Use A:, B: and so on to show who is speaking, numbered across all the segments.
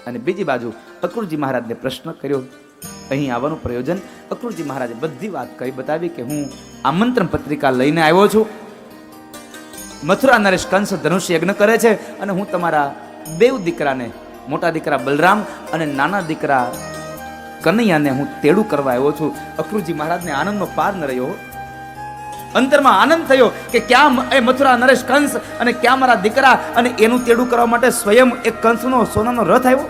A: અને બીજી બાજુ અક્રૂરજી મહારાજને પ્રશ્ન કર્યો. અહીં આવવાનું પ્રયોજન, અક્રૂરજી મહારાજે બધી વાત કરી બતાવી કે હું આમંત્રણ પત્રિકા લઈને આવ્યો છું. મથુરા નરેશ કંસ ધનુષ યજ્ઞ કરે છે અને હું તમારા બેવ દીકરાને, મોટા દીકરા બલરામ અને નાના દીકરા કનૈયાને હું તેડું કરવા આવ્યો છું. અક્રૂરજી મહારાજને આનંદનો પાર ન રહ્યો. અંતરમાં આનંદ થયો કે ક્યાં એ મથુરા નરેશ કંસ અને ક્યાં મારા દીકરા, અને એનું તેડું કરવા માટે સ્વયં એક કંસનો સોનાનો રથ આવ્યો.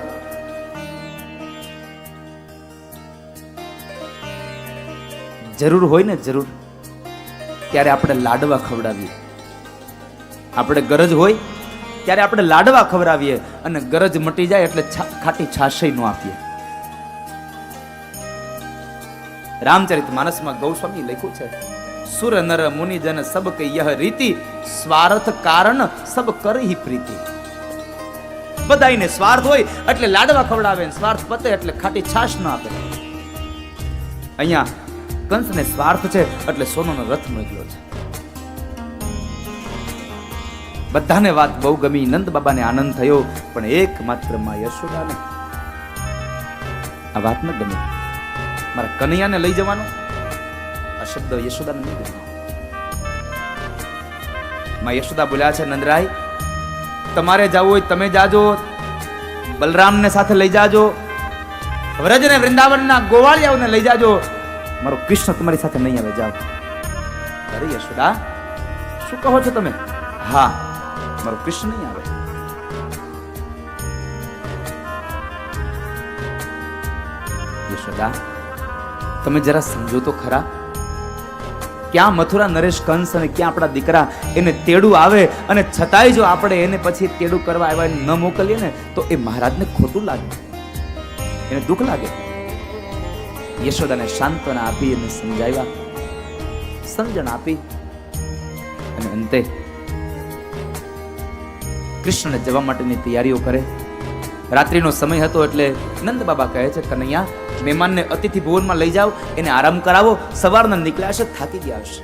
A: જરૂર હોય ને, જરૂર ત્યારે આપણે લાડવા ખવડાવીએ. આપણે ગરજ હોય ત્યારે આપણે લાડવા ખવડાવીએ અને ગરજ મટી જાય એટલે ખાટી છાશય નો આપીએ. રામચરિત માનસમાં ગૌસ્વામી લખ્યું છે, સુર નર મુનિ જન સબ કે યહ રીતિ, સ્વાર્થ કારણ સબ કરહી પ્રીતિ. બધાઈને સ્વાર્થ હોય એટલે લાડવા ખવડાવે, સ્વાર્થ પતે એટલે ખાટી છાશ ન આપે. અહીંયા કંસને સ્વાર્થ છે એટલે સોનાનો રથ મોકલ્યો છે. બધાને વાત બહુ ગમી, નંદ બાબાને આનંદ થયો, પણ એક માત્ર માં યશોદાને આ વાત ન ગમી. મારા કનૈયાને લઈ જવાનો આ શબ્દ યશોદાને નહીં ગમ્યો. માં યશોદા બોલ્યા છે, નંદરાય તમારે જવું હોય તમે જાજો, બલરામને સાથે લઈ જાજો, વ્રજ ને વૃંદાવનના ગોવાળિયાઓને લઈ જાજો, મારો કૃષ્ણ તમારી સાથે નહીં આવે, જાઓ. અરે યશોદા શું કહો છો તમે? હા, મારો કૃષ્ણ નહીં આવે. યશોદા તમે જરા સમજો તો ખરા, ક્યાં મથુરા નરેશ કંસ અને ક્યાં આપણા દીકરા એને તેડું આવે, અને છતાંય જો આપણે એને પછી તેડું કરવા આવ્યા ન મોકલીએ ને તો એ મહારાજને ખોટું લાગે, એને દુઃખ લાગે. યશોદાને સાંત્વના આપી અને સમજાવ્યા, સમજણ આપી, અને અંતે કૃષ્ણને જવા માટેની તૈયારીઓ કરે. રાત્રિનો સમય હતો એટલે નંદ બાબા કહે છે, કનૈયા મહેમાનને અતિથિ ભવનમાં લઈ જાઓ, એને આરામ કરાવો, સવારના નીકળ્યા હશે, થાકી ગયા હશે.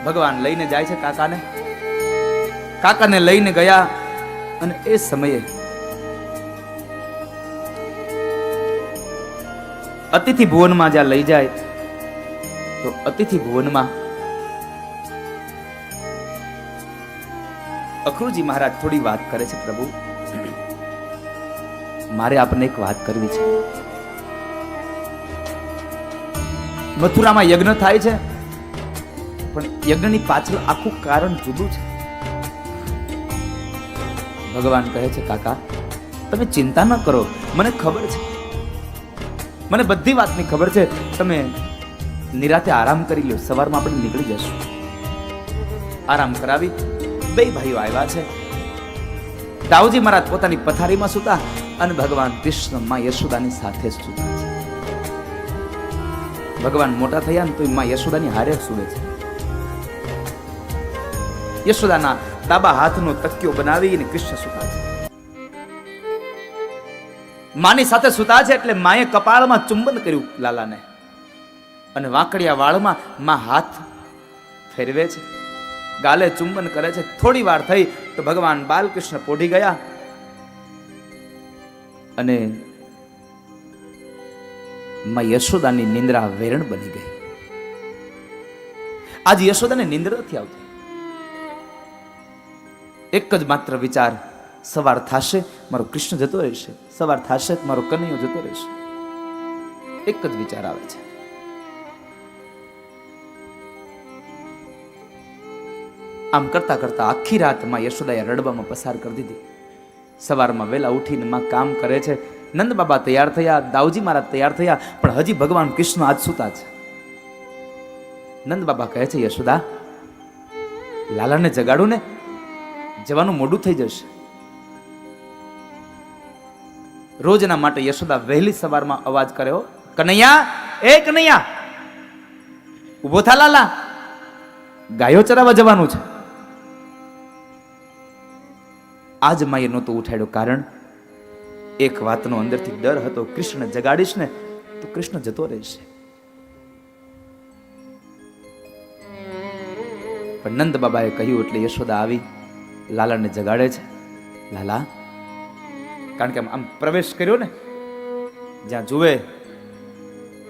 A: ભગવાન લઈને જાય છે કાકાને. કાકાને લઈને ગયા અને એ સમયે અતિથિ ભુવનમાં જ્યાં લઈ જાય તો અતિથિ ભુવનમાં અક્રૂરજી મહારાજ થોડી વાત કરે છે, પ્રભુ મારે આપને એક વાત કરવી છે. મથુરામાં યજ્ઞ થાય છે, પણ યજ્ઞની પાછળ આખું કારણ જુદું છે. ભગવાન કહે છે, કાકા તમે ચિંતા ન કરો, મને ખબર છે, મને બધી વાતની ખબર છે, તમે નિરાતે આરામ કરી લો, સવારમાં આપણે નીકળી જશું. આરામ કરાવી બે ભાઈઓ આવ્યા છે. દાઉજી મહારાજ પોતાની પથારીમાં સૂતા અને ભગવાન કૃષ્ણ માં યશોદાની સાથે જ સૂતા છે. ભગવાન મોટા થયા ને તો માં યશોદાની હારે સૂવે છે. યશોદાના ડાબા હાથનો તકિયો બનાવીને કૃષ્ણ સૂતા છે. માની સાથે સૂતા છે એટલે માએ કપાળમાં ચુંબન કર્યું લાલાને, અને વાંકડિયા વાળમાં માં હાથ ફેરવે છે, ગાલે ચુંબન કરે છે. થોડી વાર થઈ તો ભગવાન બાલકૃષ્ણ પોઢી ગયા અને માં યશોદાની નિંદ્રા વેરણ બની ગઈ. આજ યશોદાને નિંદ્રા નથી આવતી. એક જ માત્ર વિચાર, સવાર થશે મારો કૃષ્ણ જતો રહેશે, સવાર થશે મારો કનૈયો જતો રહેશે. એક જ વિચાર આવે છે. આમ કરતા કરતા આખી રાત માં યશોદાએ રડવામાં પસાર કરી દીધી. સવારમાં વહેલા ઉઠીને માં કામ કરે છે. નંદ બાબા તૈયાર થયા, દાઉજી મહારાજ તૈયાર થયા, પણ હજી ભગવાન કૃષ્ણ આજ સૂતા છે. નંદ બાબા કહે છે, યશોદા લાલાને જગાડું ને, જવાનું મોડું થઈ જશે. રોજના માટે યશોદા વહેલી સવારમાં અવાજ કર્યો, કનૈયા, એ કનૈયા ઉભો થા, લાલા ગાયો ચરાવવા જવાનું છે. આજ માએ નહોતો ઉઠાડ્યો, કારણ એક વાતનો અંદરથી ડર હતો, કૃષ્ણ જગાડીશ ને તો કૃષ્ણ જતો રહેશે. પણ નંદ બાબાએ કહ્યું એટલે યશોદા આવી લાલાને જગાડે છે. લાલા કારણ કે આમ પ્રવેશ કર્યો ને, જ્યાં જુએ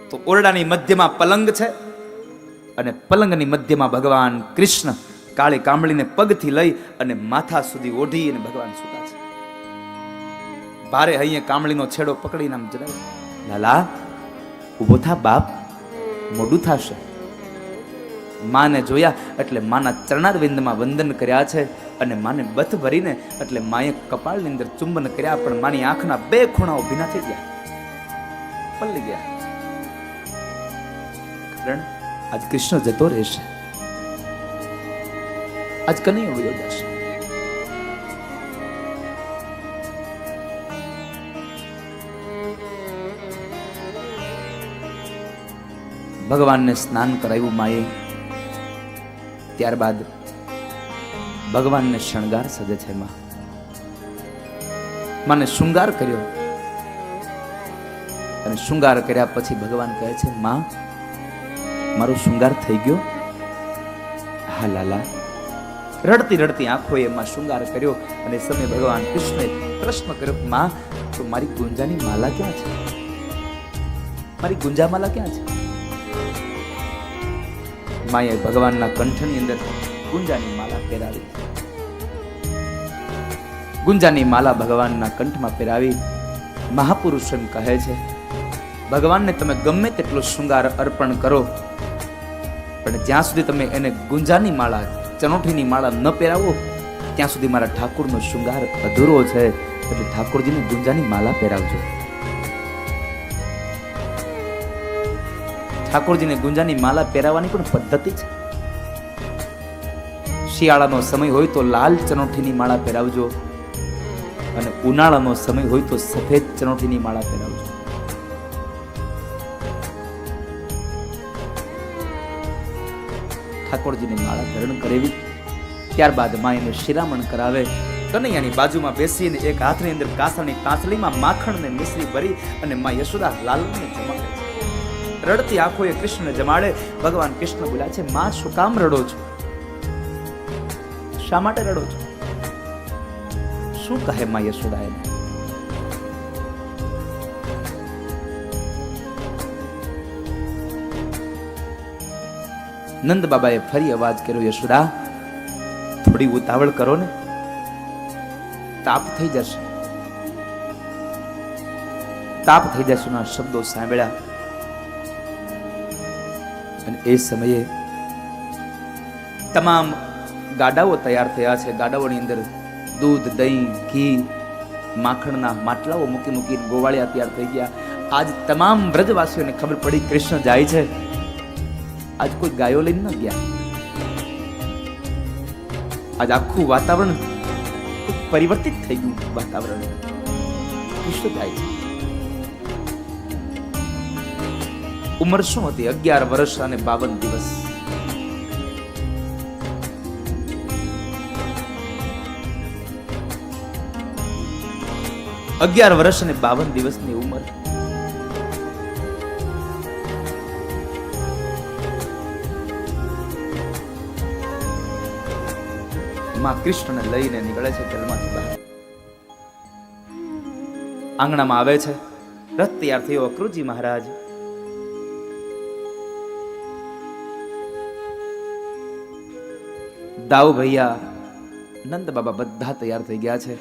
A: તો ઓરડાની મધ્યમાં પલંગ છે અને પલંગની મધ્યમાં ભગવાન કૃષ્ણ કાળી કામળીને પગથી લઈ અને માથા સુધી ઓઢી અને ભગવાન સુતા છે. ભારે હૈયે કામળીનો છેડો પકડીને આમ જણાવે, લાલા ઉભો થા બાપ, મોડું થશે. માને જોયા એટલે માના ચરણારવિંદમાં વંદન કર્યા છે અને માને બથ ભરીને એટલે માએ કપાળની અંદર ચુંબન કર્યા, પણ માની આંખના બે ખૂણાઓ ભીના થઈ ગયા, પલળી ગયા. કારણ આજ કૃષ્ણ જતો રહેશે, આજ કનૈયો વયો જશે. ભગવાનને સ્નાન કરાવ્યું માએ, ત્યારબાદ ભગવાનને શણગાર સજે છે. માને શૃંગાર કર્યો અને શૃંગાર કર્યા પછી ભગવાન કહે છે, માં મારો શૃંગાર થઈ ગયો? હા લાલા. રડતી રડતી આંખોએ એમાં શૃંગાર કર્યો અને સમય ભગવાન કૃષ્ણે પ્રશ્ન કર્યો, માં તો મારી ગુંજાની માલા ક્યાં છે? મારી ગુંજા માલા ક્યાં છે? માએ ભગવાનના કંઠની અંદર ગુંજાની માલા પહેરાવી. ગુંજાની માલા ભગવાનના કંઠમાં પહેરાવી. મહાપુરુષ એમ કહે છે, ભગવાનને તમે ગમે તેટલો શૃંગાર અર્પણ કરો, પણ જ્યાં સુધી તમે એને ગુંજાની માળા, ચનોઠીની માળા ન પહેરાવો, ત્યાં સુધી મારા ઠાકોરનો શૃંગાર અધૂરો છે. એટલે ઠાકોરજીને ગુંજાની માલા પહેરાવજો. ઠાકોરજીને ગુંજાની માલા પહેરાવવાની પણ પદ્ધતિ છે. શિયાળાનો સમય હોય તો લાલ ચનોઠીની માળા પહેરાવજો અને ઉનાળાનો સમય હોય તો સફેદ ચનોઠીની માળા પહેરાવજો. ઠાકોરજીની માળા ધારણ કરેવી. ત્યારબાદ માં એને શિરામણ કરાવે. કનૈયાની બાજુમાં બેસીને એક હાથની અંદર કાસાની કાંસળીમાં માખણ ને મિશ્રી ભરી અને માં યશોદા લાલને જમાડે છે. રડતી આંખોએ કૃષ્ણને જમાડે. ભગવાન કૃષ્ણ બોલ્યા છે, માં શું કામ રડો છો? શા માટે રડો છો? શું કહે માં યશોદા એને? નંદ બાબાએ ફરી અવાજ કર્યો, યશોદા થોડી ઉતાવળ કરો ને, તાપ થઈ જશે, તાપ થઈ જશે ના શબ્દો સાંભળ્યા. અને એ સમયે તમામ ગાડાઓ તૈયાર થયા છે. ગાડાઓની અંદર દૂધ, દહીં, ઘી, માખણના માટલાઓ મૂકી મૂકીને ગોવાળિયા તૈયાર થઈ ગયા. આજ તમામ વ્રજવાસીઓને ખબર પડી કૃષ્ણ જાય છે. આજ કોઈ ગાયો લઈને ન ગયા. આજ આખું વાતાવરણ પરિવર્તિત થઈ ગયું. વાતાવરણ કૃષ્ણ જાય છે. ઉંમર શું હતી? 11 વર્ષ અને 52 દિવસ. અગિયાર વર્ષ અને 52 દિવસની ઉંમર. માં કૃષ્ણને લઈને નીકળે છે જલમાંથી બહાર. આંગણામાં આવે છે. રથ તૈયાર થયો. અક્રૂરજી મહારાજ દાઉ ભૈયા, નંદ બાબા બધા તૈયાર થઈ ગયા છે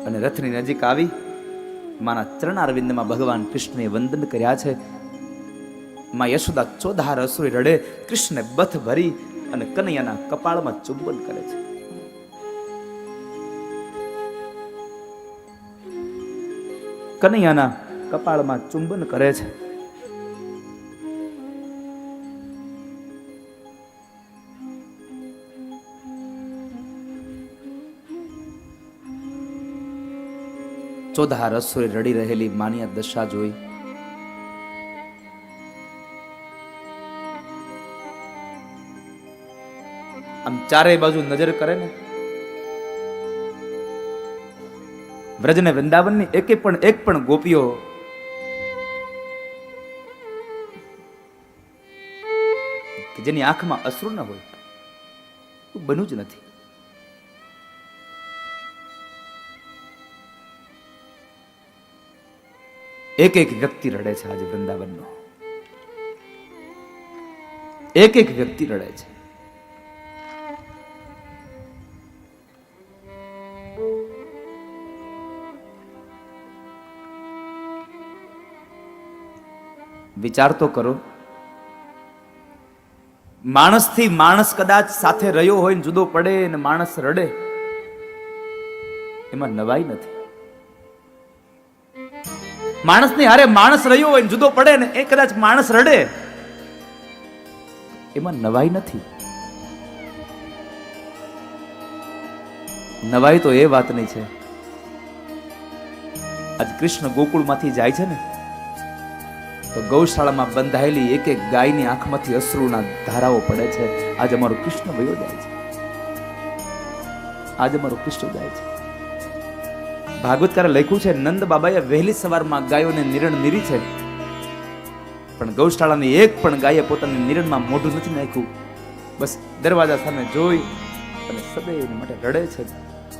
A: અને રથની નજીક આવી માના ચરણારવિંદમાં ભગવાન કૃષ્ણએ વંદન કર્યા છે. માં યશોદા ચોધાર અસુરી રડે. કૃષ્ણને બથ ભરી અને કનૈયાના કપાળમાં ચુંબન કરે છે. કનૈયાના કપાળમાં ચુંબન કરે છે. ચોધાર અસુરે રડી રહેલી માની આ દશા જોઈ આમ ચારે બાજુ નજર કરે ને, વ્રજ ને વૃંદાવનની એક પણ ગોપીઓ જેની આંખમાં અશ્રુ ન હોય બન્યું જ નથી. એક એક વ્યક્તિ રડે છે આજે વૃંદાવનનો, એક એક વ્યક્તિ રડે છે. વિચાર તો કરો, માણસથી માણસ કદાચ સાથે રહ્યો હોય ને જુદો પડે ને માણસ રડે, એમાં નવાઈ નથી. માણસની હારે માણસ રહ્યો હોય ને જુદો પડે ને એ કદાચ માણસ રડે, એમાં નવાઈ નથી. નવાઈ તો એ વાતની છે, આજ કૃષ્ણ ગોકુળમાંથી જાય છે ને તો ગૌશાળામાં બંધાયેલી એક એક ગાયની આંખમાંથી અશ્રુના ધારાઓ પડે છે. આજે અમારો કૃષ્ણ વયો જાય છે, આજે અમારો કૃષ્ણ જાય છે. ભાગવતકારે લખ્યું છે, નંદ બાબાએ વહેલી સવારમાં ગાયોને નિરણ નીરી છે, પણ ગૌશાળાની એક પણ ગાયે પોતાની નિરણમાં મોઢું નથી નાખ્યું. બસ દરવાજા સામે જોઈ અને સદૈવ માટે રડે છે,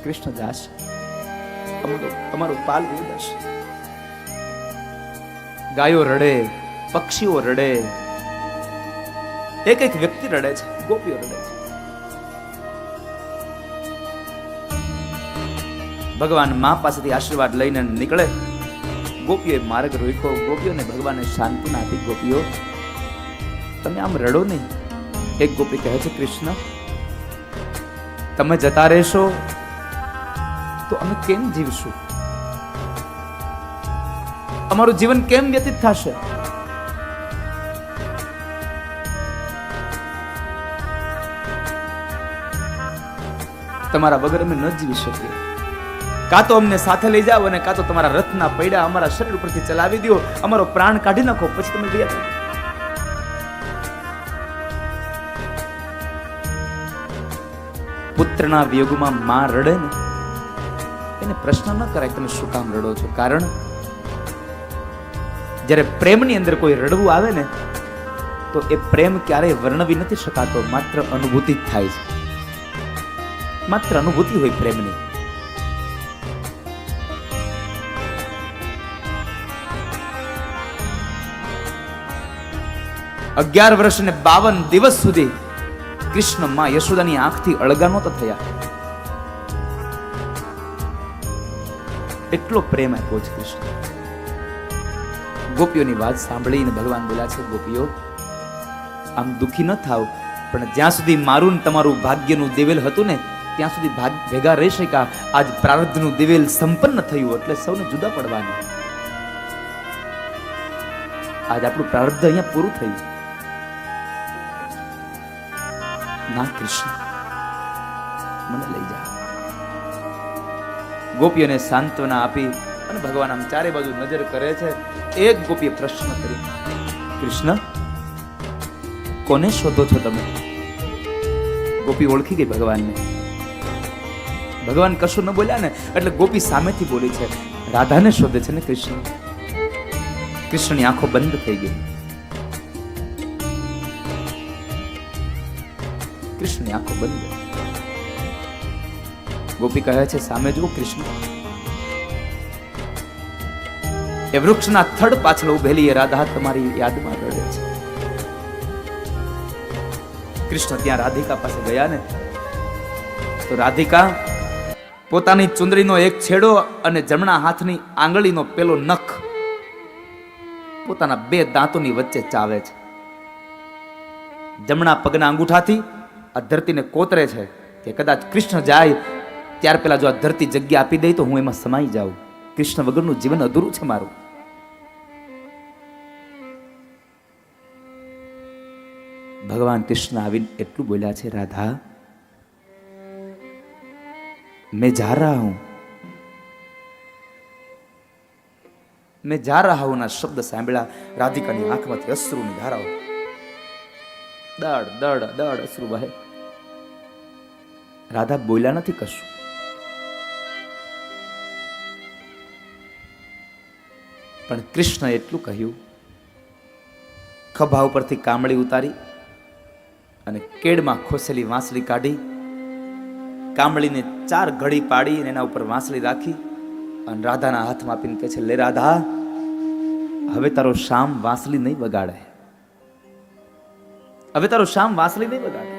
A: કૃષ્ણ દાસ અમારો પાલ વયો જશે. ગાયો રડે, પક્ષીઓ રડે, એક એક વ્યક્તિ રડે છે, ગોપીઓ રડે છે. ભગવાન મા પાસેથી આશીર્વાદ લઈને નીકળે, ગોપીઓએ માર્ગ રોક્યો, ગોપીઓને ભગવાને શાંતિ આપી. ગોપીઓ તમે આમ રડો નહીં. એક ગોપી કહે છે, કૃષ્ણ તમે જતા રહેશો તો અમે કેમ જીવશું? અમારું જીવન કેમ વ્યતીત થશે? તમારા વગર અમે ન જીવી શકીએ. કાં તો અમને સાથે લઈ જાઓ અને કાં તો તમારા રથના પૈડા અમારા શરીર ઉપરથી ચલાવી દો, અમારો પ્રાણ કાઢી નાખો, પછી તમે ગયા. પુત્રના વિયોગમાં માં રડે ને એને પ્રશ્ન ન કરાય તમે શું કામ રડો છો. કારણ જ્યારે પ્રેમની અંદર કોઈ રડવું આવે ને તો એ પ્રેમ ક્યારેય વર્ણવી નથી શકાતો, માત્ર અનુભૂતિ જ થાય છે. માત્ર અનુભૂતિ હોય પ્રેમની. અગિયાર વર્ષ અને 52 દિવસ સુધી કૃષ્ણ માં યશોદાની આંખથી અળગા નહોતા થયા. એટલો પ્રેમ આપ્યો છે કૃષ્ણ. ગોપીઓની વાત સાંભળીને ભગવાન બોલ્યા છે, ગોપીઓ આમ દુખી ન થાવ, પણ જ્યાં સુધી મારું તમારું ભાગ્યનું દિવેલ હતું ને ત્યાં સુધી ભેગા રહી શક્યા. આજ પ્રારબ્ધનું દિવેલ સંપન્ન થયું એટલે સૌને જુદા પડવાનું. આજ આપણું પ્રારબ્ધ અહીંયા પૂરું થયું. ના કૃષ્ણ મને લઈ જા. ગોપીઓને સાંત્વના આપી અને ભગવાન આમ ચારે બાજુ નજર કરે છે. એક ગોપીએ પ્રશ્ન કર્યો, કૃષ્ણ કોને શોધો છો તમે? ગોપી ઓળખી ગઈ ભગવાનને. ભગવાન કશું ન બોલ્યા ને એટલે ગોપી સામેથી બોલી છે, રાધાને શોધે છે ને કૃષ્ણ. કૃષ્ણની આંખો બંધ થઈ ગઈ. કૃષ્ણની આંખો બંધ. ગોપી કહે છે, સામે જુઓ કૃષ્ણ. એ વૃક્ષના થડ પાછળ ઉભેલી એ રાધા તમારી યાદમાં રડે છે. કૃષ્ણ ત્યાં રાધિકા પાસે ગયા ને તો રાધિકા પોતાની ચુંદડીનો એક છેડો અને જમણા હાથની આંગળીનો પેલો નખ પોતાના બે દાંતોની વચ્ચે ચાવે છે. જમણા પગના અંગૂઠાથી આ ધરતીને કોતરે છે કે કદાચ કૃષ્ણ જાય ત્યાર પહેલા જો આ ધરતી જગ્યા આપી દે તો હું એમાં સમાઈ જાઉં. કૃષ્ણ વગરનું જીવન અધૂરું છે મારું. ભગવાન કૃષ્ણ આવીને એટલું બોલ્યા છે, રાધા मैं जा रहा हूं, मैं जा रहा हूं ના શબ્દ સાંભળ્યા રાધિકાની આંખમાંથી અશ્રુની ધારાઓ દડ દડ દડ અશ્રુ વહે. રાધા બોલ્યા નથી કશું. પણ કૃષ્ણ એટલું કહ્યું, ખભા ઉપરથી કામળી ઉતારી અને કેડમાં ખોસેલી વાંસળી કાઢી, કામળીને 4 ઘડી પાડી એના ઉપર વાંસળી રાખી અને રાધાના હાથમાં આપીને કહે છે, લે રાધા હવે તારો શ્યામ વાંસળી નહીં વગાડે, હવે તારો શ્યામ વાંસળી નહીં વગાડે.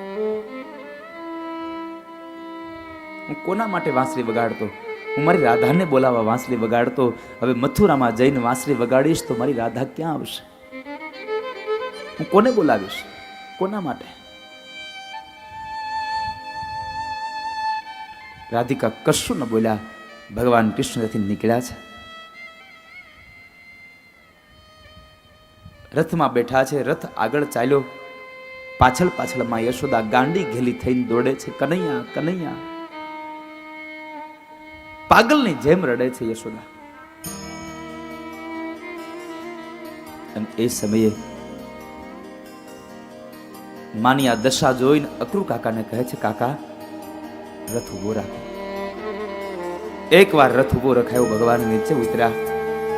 A: હું કોના માટે વાંસળી વગાડતો? હું મારી રાધાને બોલાવવા વાંસળી વગાડતો. હવે મથુરામાં જઈને વાંસળી વગાડીશ તો મારી રાધા ક્યાં આવશે? હું કોને બોલાવીશ? કોના માટે? રાધિકા કશું ન બોલ્યા. ભગવાન કૃષ્ણ ત્યાંથી નીકળ્યા છે. રથમાં બેઠા છે. રથ આગળ ચાલ્યો. પાછળ પાછળમાં યશોદા ગાંડી ઘેલી થઈને દોડે છે. કનૈયા કનૈયા, પાગલની જેમ રડે છે યશોદા. અને એ સમયે માની આ દશા જોઈને અક્રુ કાકાને કહે છે, કાકા રથ ઉભો રાખો. એકવાર રથ ઉભો રખાયો. ભગવાન નીચે ઉતર્યા.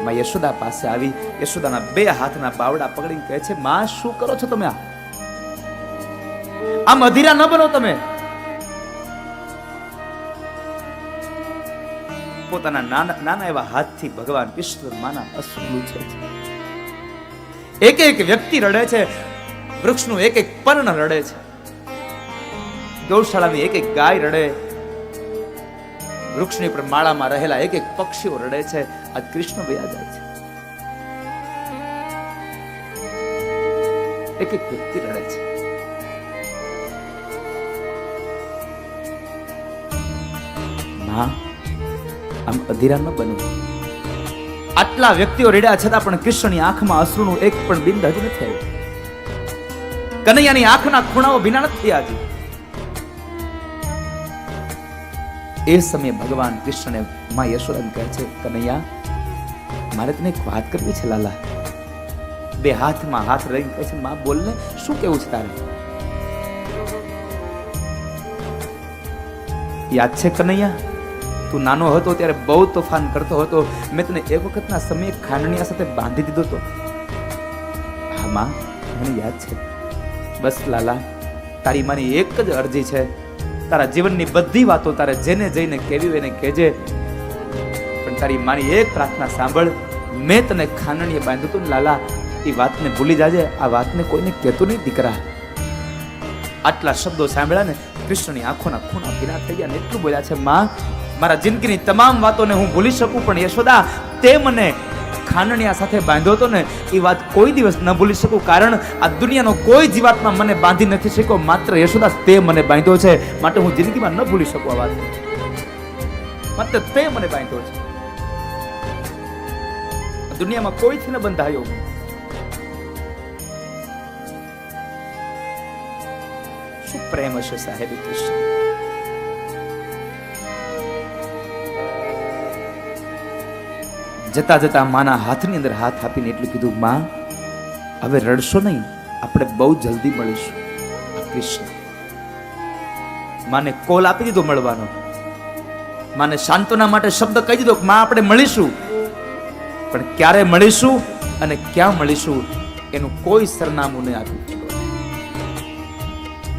A: માં યશોદા પાસે આવી યશોદાના બે હાથના બાવડા પકડીને કહે છે, માં શું કરો છો તમે? આમ અધીરા ન બનો તમે. પોતાના નાના એવા હાથથી ભગવાન કૃષ્ણ માના અશ્રુ લૂછે છે. એક એક વ્યક્તિ રડે છે. વૃક્ષનું એક એક પર્ણ રડે છે. ગૌશાળાની એક એક ગાય રડે. વૃક્ષની પર માળામાં રહેલા એક એક પક્ષીઓ રડે છે. આ કૃષ્ણ વયા જાય છે. એક એક વ્યક્તિ રડે છે. માં આમ અધીરા ન બનો. આટલા વ્યક્તિઓ રડ્યા છતાં પણ કૃષ્ણની આંખમાં અશ્રુનું એક પણ બિંદ હજુ નથી આવ્યું. કનૈયાની આંખના ખૂણાઓ ભીના નથી થયા હજી. એ સમયે ભગવાન કૃષ્ણને માં યશોદાને કહે છે, કનૈયા મારે તને એક વાત કરવી છે લાલા. બે હાથમાં હાથ રહીને કહે છે, માં બોલ ને, શું કેવું છે તારે? યાદ છે કનૈયા, તું નાનો હતો ત્યારે બહુ તોફાન કરતો હતો. મેં તને એક વખતના સમયે ખાંડણીયા સાથે બાંધી દીધો હતો. હા માં, મને યાદ છે. બસ લાલા, તારી મારી એક જ અરજી છે. તારા જીવનની બધી વાતો તારે જેને જઈને કેવી હોય એને કહેજે, પણ તારી મારી એક પ્રાર્થના સાંભળ. મેં તને ખાંડણીએ બાંધ્યું હતું ને લાલા, એ વાતને ભૂલી જાજે. આ વાતને કોઈને કહેતો નહીં દીકરા. આટલા શબ્દો સાંભળ્યા ને કૃષ્ણની આંખોના ખૂણા ભીના થઈ ગયા ને એટલું બોલ્યા છે, માં મારા જિંદગીની તમામ વાતોને હું ભૂલી શકું, પણ યશોદા તે મને ખાંડણીયા સાથે બાંધ્યો હતો ને એ વાત કોઈ દિવસ ન ભૂલી શકું. કારણ આ દુનિયાનો કોઈ જીવાત્મા મને બાંધી નથી શક્યો, માત્ર યશોદા તે મને બાંધ્યો છે. માટે હું જિંદગીમાં ન ભૂલી શકું આ વાત. માત્ર તે મને બાંધ્યો છે. દુનિયામાં કોઈથી ન બંધાયો. શું પ્રેમ હશે સાહેબ કૃષ્ણ. જતા જતા માના હાથની અંદર હાથ આપીને એટલું કીધું, માં હવે રડશો નહીં, આપણે બહુ જલ્દી મળીશું. કૃષ્ણ માને કોલ આપી દીધો મળવાનો. માને સાંત્વના માટે શબ્દ કહી દીધો, માં આપણે મળીશું, પણ ક્યારે મળીશું અને ક્યાં મળીશું એનું કોઈ સરનામું નહીં આપ્યું.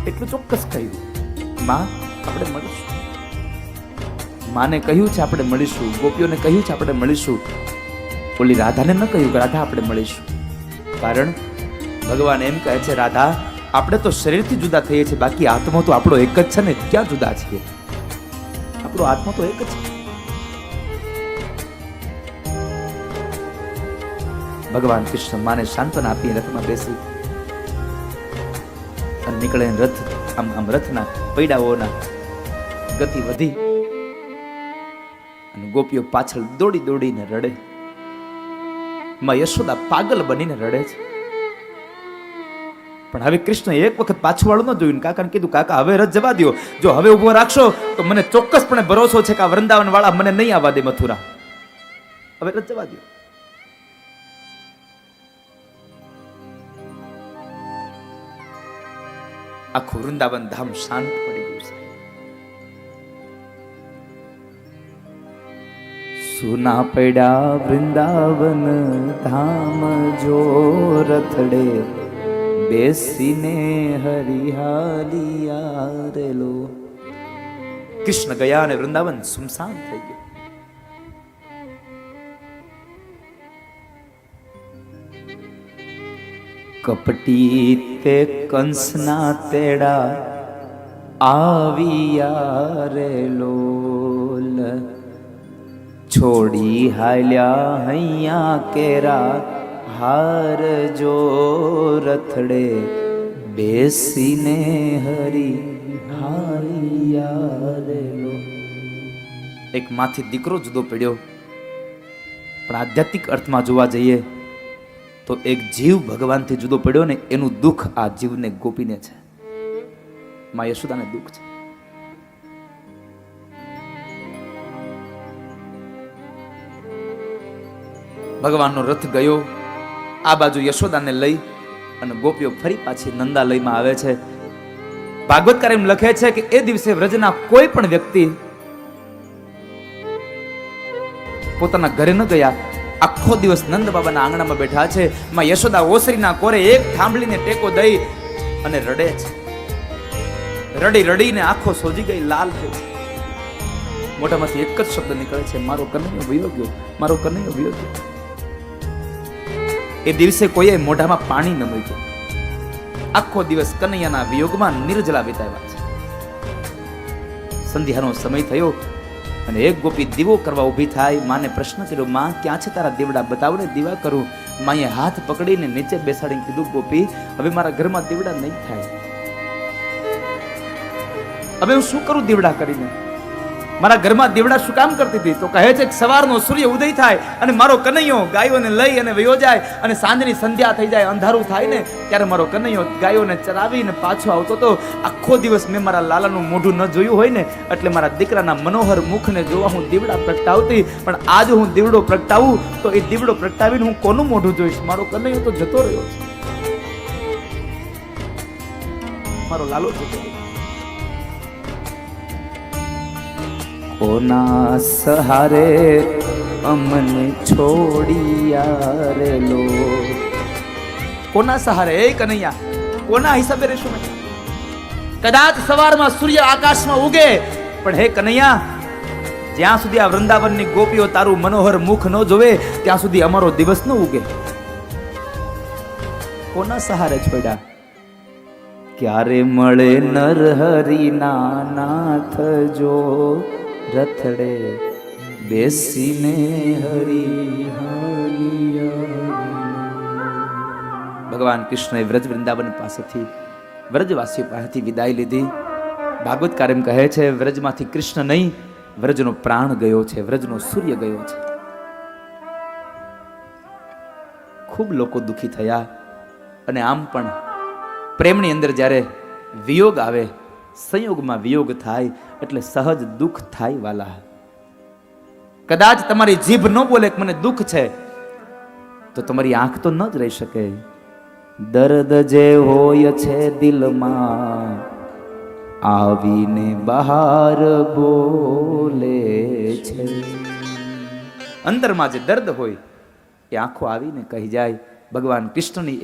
A: એટલું ચોક્કસ કહ્યું, માં આપણે મળીશું. માને કહ્યું છે આપણે મળીશું, ગોપીઓને કહ્યું છે આપણે મળીશું. ઓલી રાધાને ન કહ્યું કે રાધા આપણે મળીશું. કારણ ભગવાન એમ કહે છે, રાધા આપણે તો શરીરથી જુદા થઈએ છીએ, બાકી આત્મા તો આપણો એક જ છે ને. ક્યાં જુદા છીએ? આપણો આત્મા તો એક જ છે. ભગવાન કૃષ્ણ માને સાંત્વના આપી રથમાં બેસી અને નીકળે. રથ આમ રથના પૈડાઓના ગતિ વધી અને ગોપીઓ પાછળ દોડી દોડીને રડે. માં યશોદા પાગલ બનીને રડે છે. પણ હવે કૃષ્ણ એક વખત પાછું વાળું ન જોયું. કાકાને કીધું, કાકા હવે રથ જવા દો. જો હવે ઉભો રાખશો તો મને ચોક્કસપણે ભરોસો છે કે આ વૃંદાવન વાળા મને નહીં આવવા દે મથુરા. હવે રથ જવા દો. આખું વૃંદાવન ધામ શાંત પડી ગયું છે. સુના પડ્યા વૃંદાવન ધામ જો રથડે બેસીને હરિહાલિયા રેલો. કૃષ્ણ ગયા અને વૃંદાવન સુમસાન થઈ ગયું. કપટી તે કંસના તેડા આવ્યા રે લોલ, છોડી હાલ્યા હૈયા કેરા હાર જો રથડે બેસીને હરી હારિયા રે લોલ. એક માથી દીકરો જુદો પડ્યો, પણ આધ્યાત્મિક અર્થમાં જોવા જઈએ તો એક જીવ ભગવાનથી જુદો પડ્યો ને એનું દુઃખ આ જીવને ગોપીને છે. માં યશોદાને દુઃખ છે. ભગવાનનો રથ ગયો, આ બાજુ યશોદાને લઈ અને ગોપીઓ ફરી પાછી નંદાલયમાં આવે છે. ભાગવતકાર એમ લખે છે કે એ દિવસે વ્રજના કોઈ પણ વ્યક્તિ પોતાના ઘરે ન ગયા, આખો દિવસ નંદ બાબાના આંગણામાં બેઠા છે. માં યશોદા ઓસરીના કોરે એક થાંભલીને ટેકો દઈ અને રડે છે. રડી રડીને આંખો સોજી ગઈ, લાલ થઈ. મોઢામાંથી એક જ શબ્દ નીકળે છે, મારો કનૈયો વયો ગયો, મારો કનૈયો વયો ગયો. એ દિવસે કોઈએ મોઢામાં પાણી ન મૂક્યું. આખો દિવસ કનૈયાના વિયોગમાં નિર્જલા વિતાવ્યા છે. સંધ્યાનો સમય થયો અને એક ગોપી દીવો કરવા ઊભી થાય. માને પ્રશ્ન કર્યો, માં ક્યાં છે તારા દીવડા, બતાવને દીવા કરું. માએ હાથ પકડીને નીચે બેસાડીને કીધું, ગોપી હવે મારા ઘરમાં દીવડા નહીં થાય, હવે હું શું કરું દીવડા કરીને? મારા ઘરમાં દીવડા શું કામ કરતી હતી? તો કહે છે કે સવારનો સૂર્ય ઉદય થાય અને મારો કનૈયો ગાયોને લઈ અને વયો જાય, અને સાંજની સંધ્યા થઈ જાય, અંધારું થાય ને ત્યારે મારો કનૈયો ગાયોને ચરાવીને પાછો આવતો તો. આખો દિવસ મેં મારા લાલાનું મોઢું ન જોયું હોય ને એટલે મારા દીકરાના મનોહર મુખને જોવા હું દીવડા પ્રગટાવતી. પણ આજ હું દીવડો પ્રગટાવું તો એ દીવડો પ્રગટાવીને હું કોનું મોઢું જોઈશ? મારો કનૈયો તો જતો રહ્યો છે, મારો લાલો જતો રહ્યો. કોના સહારે અમને છોડિયા રે લો, કોના સહારે? એ કનૈયા, કોના હિસાબે રહેશું? કદાચ સવારમાં સૂર્ય આકાશમાં ઉગે, પણ હે કનૈયા, જ્યાં સુધી આ વૃંદાવનની ગોપીઓ તારું મનોહર મુખ ન જોવે ત્યાં સુધી અમારો દિવસ ન ઉગે. કોના સહારે છોડ્યા? ક્યારે મળે નર હરિના નાથ જો રથડે બેસીને હરી હરિયા. ભગવાન કૃષ્ણએ વ્રજ વૃંદાવન પાસેથી, વ્રજવાસીઓ પાસેથી વિદાય લીધી. ભાગવતકાર એમ કહે છે, વ્રજમાંથી કૃષ્ણ નહીં, વ્રજનો પ્રાણ ગયો છે, વ્રજનો સૂર્ય ગયો છે. ખૂબ લોકો દુખી થયા. અને આમ પણ પ્રેમની અંદર જ્યારે વિયોગ આવે, સંયોગમાં વિયોગ થાય એટલે સહજ દુઃખ થાય વાલા. કદાચ તમારી જીભ ન બોલે કે મને દુઃખ છે, તો તમારી આંખ તો ન જ રહી શકે. દર્દ જે હોય છે દિલમાં આવીને બહાર બોલે છે. અંદરમાં જે દર્દ હોય એ આંખો આવીને કહી જાય. ભગવાન કૃષ્ણની